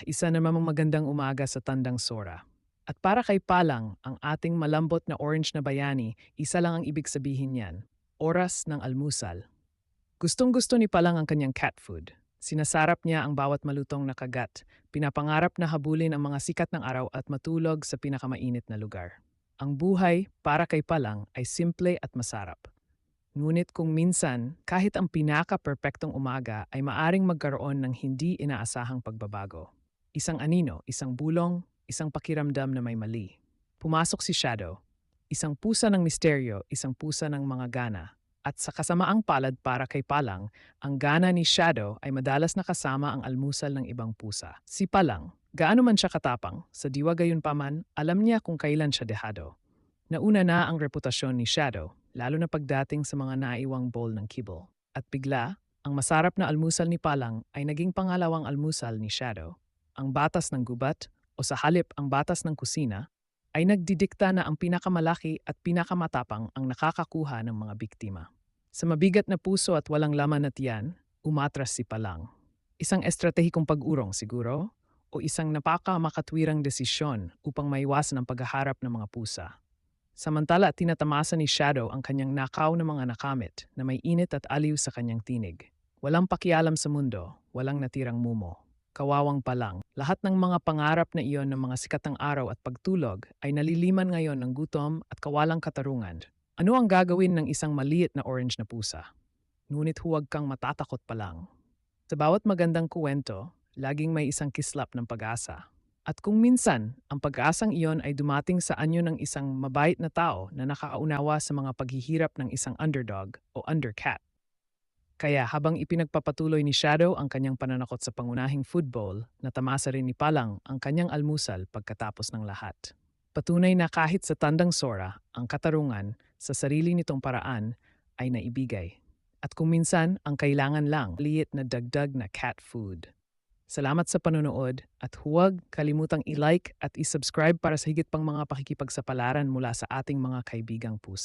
Isa na namang magandang umaga sa Tandang Sora. At para kay Palang, ang ating malambot na orange na bayani, isa lang ang ibig sabihin niyan. Oras ng almusal. Gustong-gusto ni Palang ang kanyang cat food. Sinasarap niya ang bawat malutong na kagat. Pinapangarap na habulin ang mga sikat ng araw at matulog sa pinakamainit na lugar. Ang buhay para kay Palang ay simple at masarap. Ngunit kung minsan, kahit ang pinaka-perpektong umaga ay maaring magkaroon ng hindi inaasahang pagbabago. Isang anino, isang bulong, isang pakiramdam na may mali. Pumasok si Shadow. Isang pusa ng misteryo, isang pusa ng mga gana. At sa kasamaang palad para kay Palang, ang gana ni Shadow ay madalas nakasama ang almusal ng ibang pusa. Si Palang, gaano man siya katapang, sa diwa gayon paman, alam niya kung kailan siya dehado. Nauna na ang reputasyon ni Shadow, lalo na pagdating sa mga naiwang bowl ng kibble. At bigla, ang masarap na almusal ni Palang ay naging pangalawang almusal ni Shadow. Ang batas ng gubat, o sa halip ang batas ng kusina, ay nagdidikta na ang pinakamalaki at pinakamatapang ang nakakakuha ng mga biktima. Sa mabigat na puso at walang laman na tiyan, umatras si Palang. Isang estratehikong pag-urong siguro, o isang napakamakatwirang desisyon upang maiwasan ang paghaharap ng mga pusa. Samantala tinatamasa ni Shadow ang kanyang nakaw na mga nakamit na may init at aliw sa kanyang tinig. Walang pakialam sa mundo, walang natirang mumo. Kawawang palang, lahat ng mga pangarap na iyon ng mga sikat ng araw at pagtulog ay naliliman ngayon ng gutom at kawalang katarungan. Ano ang gagawin ng isang maliit na orange na pusa? Ngunit huwag kang matatakot pa lang. Sa bawat magandang kuwento, laging may isang kislap ng pag-asa. At kung minsan, ang pag-asang iyon ay dumating sa anyo ng isang mabait na tao na nakaunawa sa mga paghihirap ng isang underdog o undercat. Kaya habang ipinagpapatuloy ni Shadow ang kanyang pananakot sa pangunahing food bowl, natamasa rin ni Palang ang kanyang almusal pagkatapos ng lahat. Patunay na kahit sa tandang Sora, ang katarungan sa sarili nitong paraan ay naibigay. At kung minsan, ang kailangan lang, liit na dagdag na cat food. Salamat sa panonood at huwag kalimutang i-like at i-subscribe para sa higit pang mga pakikipagsapalaran mula sa ating mga kaibigang pusa.